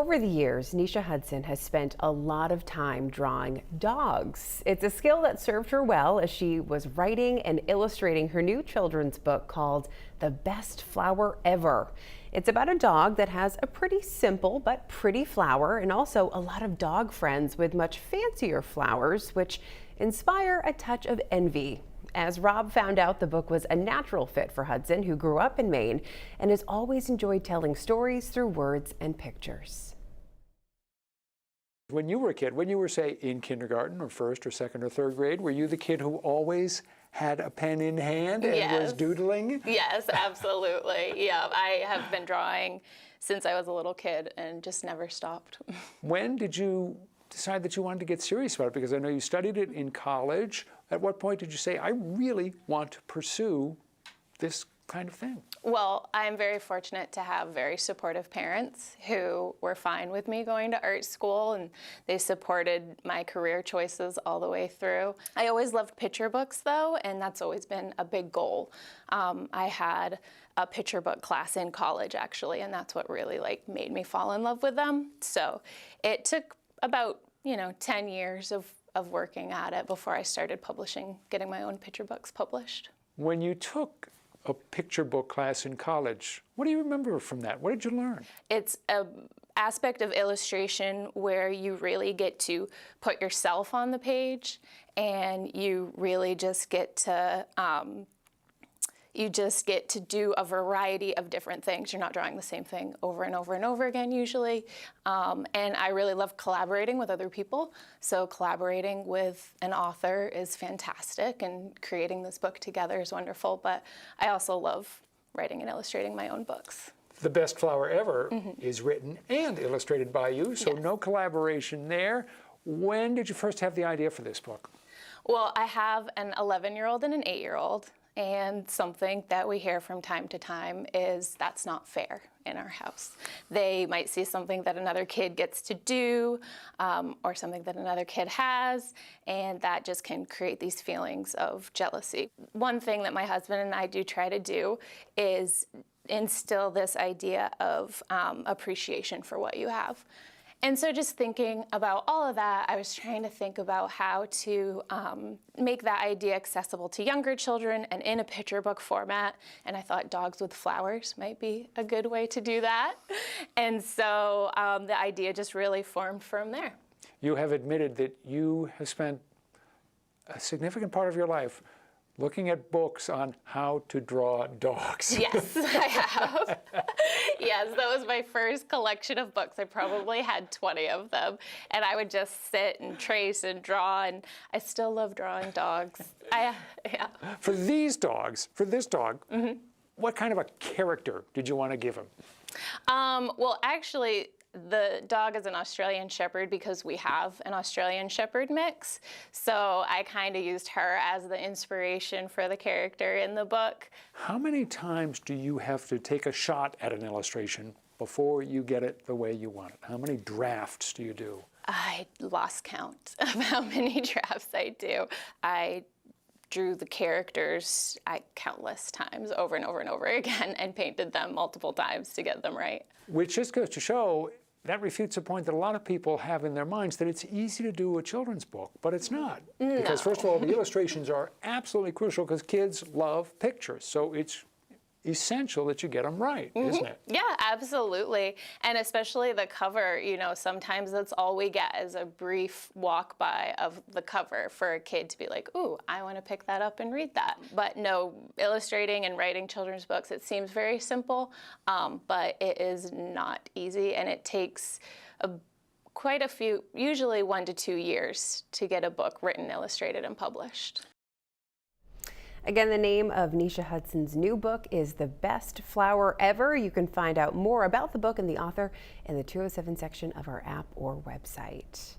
Over the years, Nisha Hudson has spent a lot of time drawing dogs. It's a skill that served her well as she was writing and illustrating her new children's book called The Best Flower Ever. It's about a dog that has a pretty simple but pretty flower, and also a lot of dog friends with much fancier flowers, which inspire a touch of envy. As Rob found out, the book was a natural fit for Hudson, who grew up in Maine and has always enjoyed telling stories through words and pictures. When you were a kid, when you were, say, in kindergarten or first or second or third grade, were you the kid who always had a pen in hand and was doodling? Yes, absolutely. Yeah, I have been drawing since I was a little kid and just never stopped. When did you decide that you wanted to get serious about it? Because I know you studied it in college. At what point did you say, I really want to pursue this kind of thing? Well, I'm very fortunate to have very supportive parents who were fine with me going to art school, and they supported my career choices all the way through. I always loved picture books though, and that's always been a big goal. I had a picture book class in college actually, and that's what really made me fall in love with them. So it took about 10 years of working at it before I started publishing, getting my own picture books published. When you took a picture book class in college, what do you remember from that? What did you learn? It's an aspect of illustration where you really get to put yourself on the page, and you really just get to do a variety of different things. You're not drawing the same thing over and over and over again usually. And I really love collaborating with other people. So collaborating with an author is fantastic, and creating this book together is wonderful. But I also love writing and illustrating my own books. The Best Flower Ever is written and illustrated by you, so yes. No collaboration there. When did you first have the idea for this book? Well, I have an 11-year-old and an 8-year-old. And something that we hear from time to time is that's not fair in our house. They might see something that another kid gets to do, or something that another kid has, and that just can create these feelings of jealousy. One thing that my husband and I do try to do is instill this idea of appreciation for what you have. And so just thinking about all of that, I was trying to think about how to make that idea accessible to younger children and in a picture book format. And I thought dogs with flowers might be a good way to do that. And so the idea just really formed from there. You have admitted that you have spent a significant part of your life looking at books on how to draw dogs. Yes, I have. Yes, that was my first collection of books. I probably had 20 of them. And I would just sit and trace and draw, and I still love drawing dogs. Yeah. For this dog, what kind of a character did you want to give him? Well, actually, the dog is an Australian Shepherd because we have an Australian Shepherd mix. So I kind of used her as the inspiration for the character in the book. How many times do you have to take a shot at an illustration before you get it the way you want it? How many drafts do you do? I lost count of how many drafts I do. I drew the characters countless times over and over and over again, and painted them multiple times to get them right. Which just goes to show, that refutes a point that a lot of people have in their minds, that it's easy to do a children's book, but it's not. No. Because first of all, the illustrations are absolutely crucial because kids love pictures. So it's essential that you get them right, isn't it? Yeah, absolutely. And especially the cover, sometimes that's all we get is a brief walk by of the cover for a kid to be like, ooh, I want to pick that up and read that. But no, illustrating and writing children's books, it seems very simple, but it is not easy, and it takes quite a few, usually 1 to 2 years to get a book written, illustrated, and published. Again, the name of Nisha Hudson's new book is The Best Flower Ever. You can find out more about the book and the author in the 207 section of our app or website.